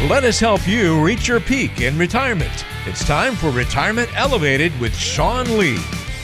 Let us help you reach your peak in retirement. It's time for Retirement Elevated with Sean Lee.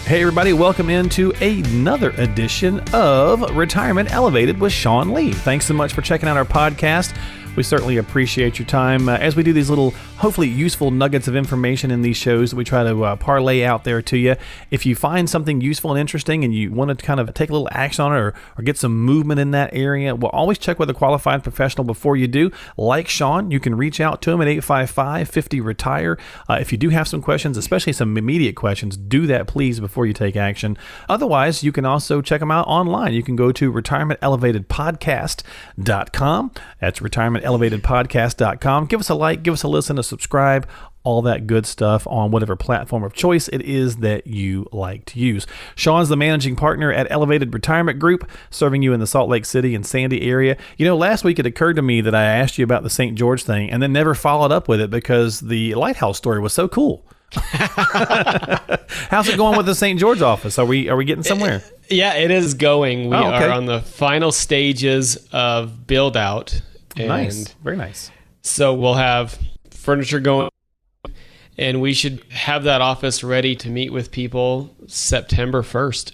Hey everybody, welcome into another edition of Retirement Elevated with Sean Lee. Thanks so much for checking out our podcast. We certainly appreciate your time as we do these little, hopefully useful nuggets of information in these shows that we try to parlay out there to you. If you find something useful and interesting and you want to kind of take a little action on it or get some movement in that area, well, always check with a qualified professional before you do. Like Sean, you can reach out to him at 855-50-RETIRE. If you do have some questions, especially some immediate questions, do that please before you take action. Otherwise, you can also check him out online. You can go to retirementelevatedpodcast.com. That's retirementelevatedpodcast.com. Give us a like, give us a listen, a subscribe, all that good stuff on whatever platform of choice it is that you like to use. Sean's the managing partner at Elevated Retirement Group, serving you in the Salt Lake City and Sandy area. You know, last week it occurred to me that I asked you about the St. George thing and then never followed up with it because the lighthouse story was so cool. How's it going with the St. George office? Are we getting somewhere? Yeah, it is going. We are on the final stages of build out. Nice. Very nice. So we'll have furniture going, and we should have that office ready to meet with people September 1st.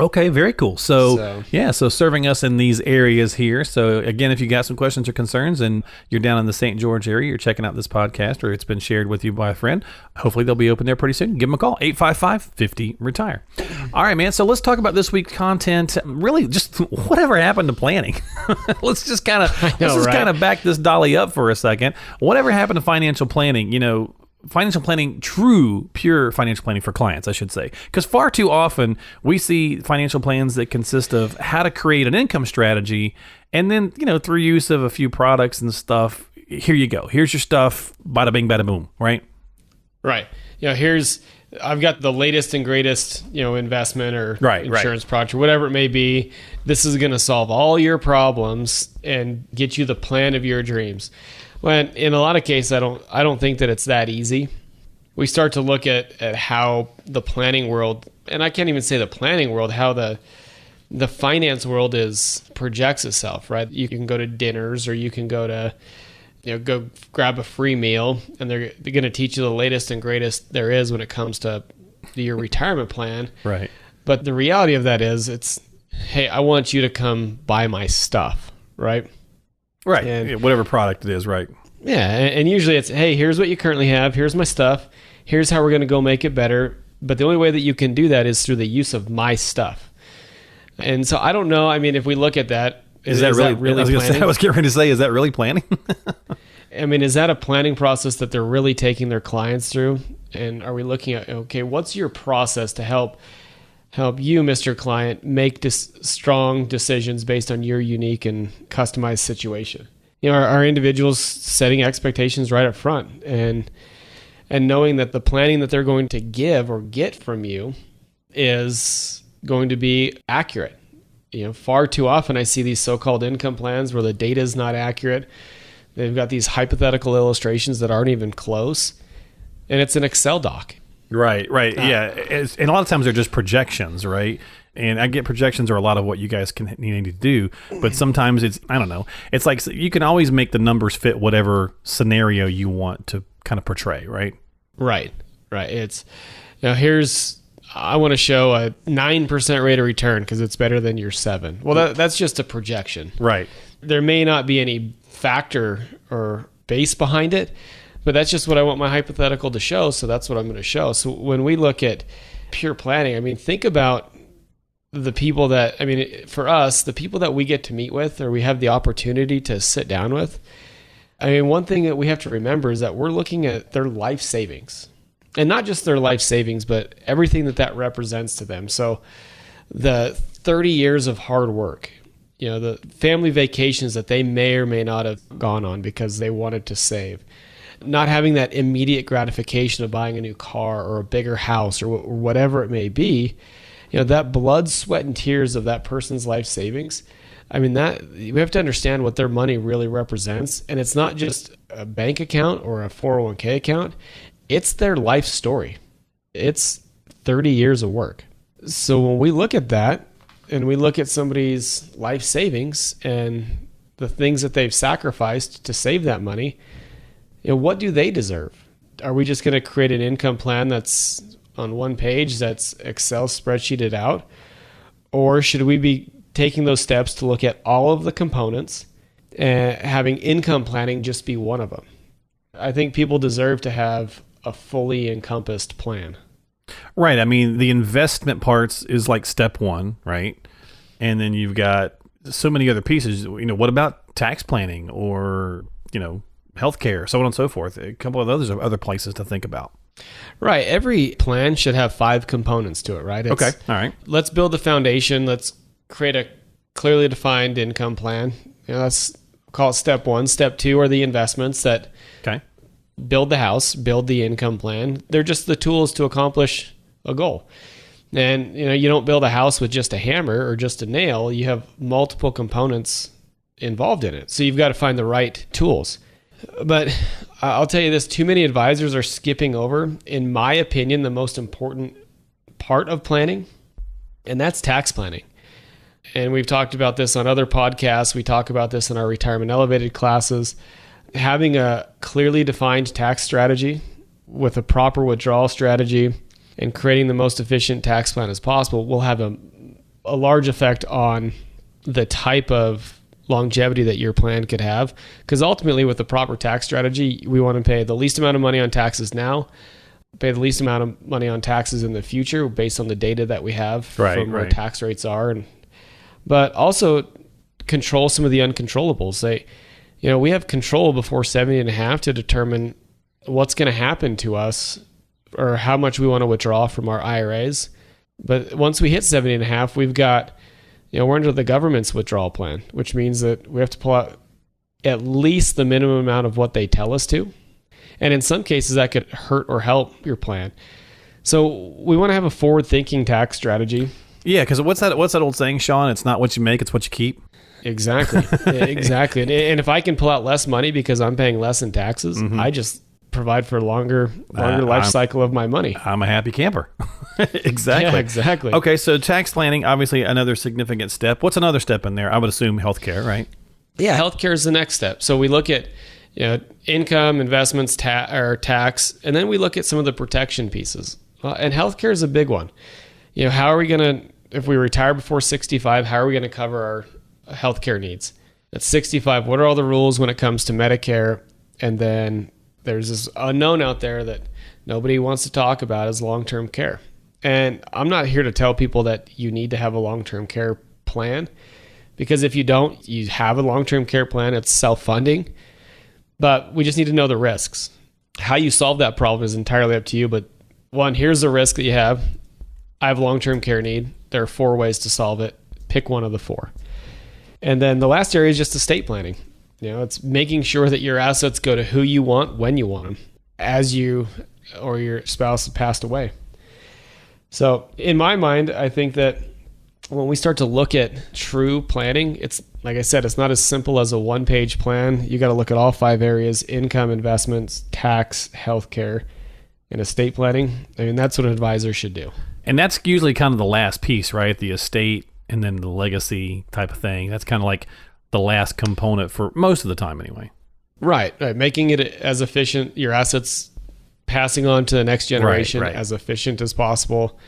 Okay, very cool. So serving us in these areas here. So again, if you got some questions or concerns and you're down in the St. George area, you're checking out this podcast or it's been shared with you by a friend, hopefully they'll be open there pretty soon. Give them a call, 855-50-RETIRE. All right, man. So let's talk about this week's content. Really, just whatever happened to planning. Let's just kind of back this dolly up for a second. Whatever happened to financial planning? You know, financial planning, pure financial planning for clients, I should say. Because far too often we see financial plans that consist of how to create an income strategy and then, you know, through use of a few products and stuff, here you go. Here's your stuff, bada bing, bada boom, right? Right. You know, I've got the latest and greatest, you know, investment or insurance product or whatever it may be. This is going to solve all your problems and get you the plan of your dreams. Well, in a lot of cases, I don't think that it's that easy. We start to look at how the planning world, and I can't even say the planning world, how the finance world projects itself, right? You can go to dinners or you can go to, you know, go grab a free meal, and they're going to teach you the latest and greatest there is when it comes to your retirement plan. Right. But the reality of that is hey, I want you to come buy my stuff, right? Right. And whatever product it is, right. Yeah. And usually it's, hey, here's what you currently have. Here's my stuff. Here's how we're going to go make it better. But the only way that you can do that is through the use of my stuff. And so I don't know. I mean, if we look at that, is that really planning? I was getting ready to say, is that really planning? I mean, is that a planning process that they're really taking their clients through? And are we looking at, okay, what's your process to help you, Mr. Client, make strong decisions based on your unique and customized situation? You know, are individuals setting expectations right up front and knowing that the planning that they're going to give or get from you is going to be accurate? You know, far too often I see these so-called income plans where the data is not accurate. They've got these hypothetical illustrations that aren't even close, and it's an Excel doc. Right. Yeah. And a lot of times they're just projections, right? And I get projections are a lot of what you guys need to do, but sometimes I don't know. It's like you can always make the numbers fit whatever scenario you want to kind of portray, right? Right. It's, you know, I want to show a 9% rate of return because it's better than your 7. Well, that's just a projection. Right. There may not be any factor or base behind it, but that's just what I want my hypothetical to show, so that's what I'm going to show. So when we look at pure planning, I mean, think about the people for us, the people that we get to meet with or we have the opportunity to sit down with. I mean, one thing that we have to remember is that we're looking at their life savings. And not just their life savings, but everything that represents to them. So the 30 years of hard work, you know, the family vacations that they may or may not have gone on because they wanted to save, not having that immediate gratification of buying a new car or a bigger house or whatever it may be, you know, that blood, sweat, and tears of that person's life savings. I mean, that we have to understand what their money really represents. And it's not just a bank account or a 401k account. It's their life story. It's 30 years of work. So when we look at that and we look at somebody's life savings and the things that they've sacrificed to save that money, what do they deserve? Are we just going to create an income plan that's on one page that's Excel spreadsheeted out? Or should we be taking those steps to look at all of the components and having income planning just be one of them? I think people deserve to have a fully encompassed plan. Right. I mean, the investment parts is like step one, right? And then you've got so many other pieces. What about tax planning or, healthcare, so on and so forth? A couple of those other places to think about. Right. Every plan should have 5 components to it, right? Okay. All right. Let's build the foundation. Let's create a clearly defined income plan. Let's call it step 1. Step 2 are the investments that build the house, build the income plan. They're just the tools to accomplish a goal. And, you don't build a house with just a hammer or just a nail. You have multiple components involved in it. So you've got to find the right tools. But I'll tell you this, too many advisors are skipping over, in my opinion, the most important part of planning, and that's tax planning. And we've talked about this on other podcasts. We talk about this in our Retirement Elevated classes. Having a clearly defined tax strategy with a proper withdrawal strategy and creating the most efficient tax plan as possible will have a large effect on the type of longevity that your plan could have. Because ultimately, with the proper tax strategy, we want to pay the least amount of money on taxes now, pay the least amount of money on taxes in the future based on the data that we have from where tax rates are. But also control some of the uncontrollables. We have control before 70 and a half to determine what's going to happen to us or how much we want to withdraw from our IRAs. But once we hit 70 and a half, we've got, we're under the government's withdrawal plan, which means that we have to pull out at least the minimum amount of what they tell us to. And in some cases, that could hurt or help your plan. So we want to have a forward-thinking tax strategy. Yeah, because what's that old saying, Sean? It's not what you make, it's what you keep. Exactly. Exactly. And if I can pull out less money because I'm paying less in taxes, I just provide for a longer life cycle of my money. I'm a happy camper. Exactly. Yeah, exactly. Okay, so tax planning, obviously another significant step. What's another step in there? I would assume healthcare, right? Yeah, healthcare is the next step. So we look at income, investments, tax, and then we look at some of the protection pieces. And healthcare is a big one. How are we going to, if we retire before 65, how are we going to cover our healthcare needs? At 65, what are all the rules when it comes to Medicare? And then there's this unknown out there that nobody wants to talk about is long-term care. And I'm not here to tell people that you need to have a long-term care plan, because if you don't, you have a long-term care plan, it's self-funding. But we just need to know the risks. How you solve that problem is entirely up to you. But one, here's the risk that you have. I have a long-term care need. There are 4 ways to solve it. Pick one of the 4. And then the last area is just estate planning. It's making sure that your assets go to who you want, when you want them, as you or your spouse has passed away. So in my mind, I think that when we start to look at true planning, it's like I said, it's not as simple as a 1-page plan. You got to look at all 5 areas: income, investments, tax, healthcare, and estate planning. I mean, that's what an advisor should do. And that's usually kind of the last piece, right? The estate and then the legacy type of thing. That's kind of like the last component for most of the time anyway. Right. Making it as efficient, your assets passing on to the next generation as efficient as possible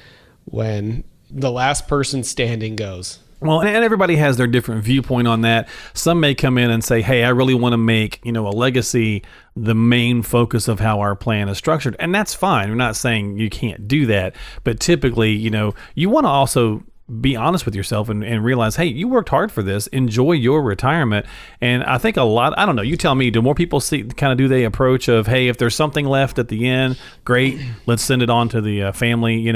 when the last person standing goes. Well, and everybody has their different viewpoint on that. Some may come in and say, hey, I really want to make, a legacy the main focus of how our plan is structured. And that's fine. We're not saying you can't do that. But typically, you want to also be honest with yourself and realize, hey, you worked hard for this. Enjoy your retirement. And I think I don't know, you tell me, do more people do the approach of, hey, if there's something left at the end, great, let's send it on to the family,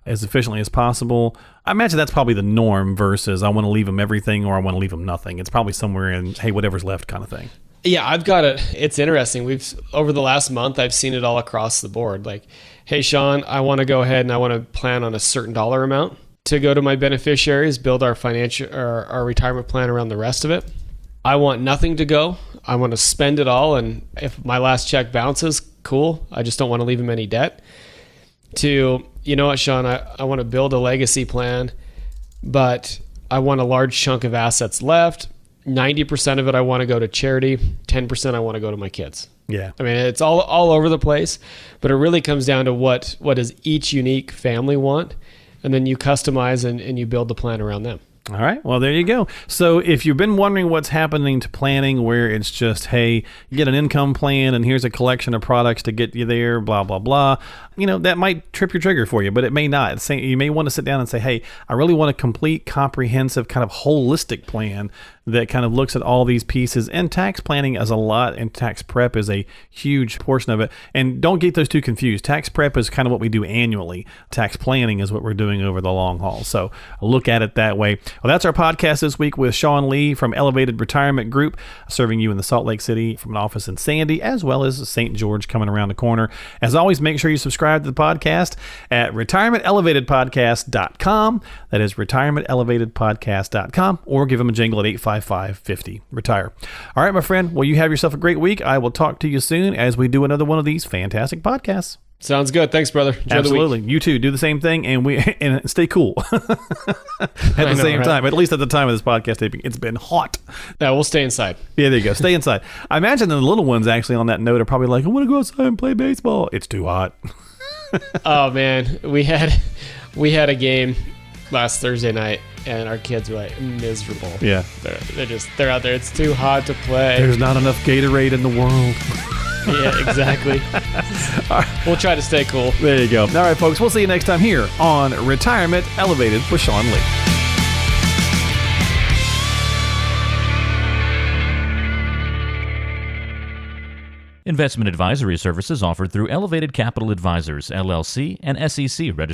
as efficiently as possible. I imagine that's probably the norm versus I want to leave them everything or I want to leave them nothing. It's probably somewhere in, hey, whatever's left kind of thing. Yeah, I've got it. It's interesting. Over the last month, I've seen it all across the board. Like, hey, Sean, I want to go ahead and I want to plan on a certain dollar amount to go to my beneficiaries, build our our retirement plan around the rest of it. I want nothing to go. I want to spend it all. And if my last check bounces, cool. I just don't want to leave them any debt. To, you know what, Sean, I want to build a legacy plan, but I want a large chunk of assets left. 90% of it I want to go to charity, 10% I want to go to my kids. Yeah. I mean, it's all over the place, but it really comes down to what does each unique family want, and then you customize and you build the plan around them. All right. Well, there you go. So if you've been wondering what's happening to planning, where it's just, hey, you get an income plan and here's a collection of products to get you there, blah, blah, blah, that might trip your trigger for you, but it may not. You may want to sit down and say, hey, I really want a complete, comprehensive, kind of holistic plan that kind of looks at all these pieces. And tax planning is a lot, and tax prep is a huge portion of it. And don't get those two confused. Tax prep is kind of what we do annually. Tax planning is what we're doing over the long haul. So look at it that way. Well, that's our podcast this week with Sean Lee from Elevated Retirement Group, serving you in the Salt Lake City from an office in Sandy, as well as St. George coming around the corner. As always, make sure you subscribe to the podcast at retirementelevatedpodcast.com. That is retirementelevatedpodcast.com, or give them a jingle at 855-50-RETIRE. All right, my friend. Well, you have yourself a great week. I will talk to you soon as we do another one of these fantastic podcasts. Sounds good. Thanks, brother. Enjoy Absolutely. the week. You too. Do the same thing, and stay cool at the same time. At least at the time of this podcast taping, it's been hot. Yeah, we'll stay inside. Yeah, there you go. Stay inside. I imagine the little ones actually on that note are probably like, I want to go outside and play baseball. It's too hot. Oh man, we had a game last Thursday night, and our kids were like miserable. Yeah, they're out there. It's too hot to play. There's not enough Gatorade in the world. Yeah, exactly. We'll try to stay cool. There you go. All right, folks. We'll see you next time here on Retirement Elevated with Sean Lee. Investment advisory services offered through Elevated Capital Advisors, LLC, and SEC registered.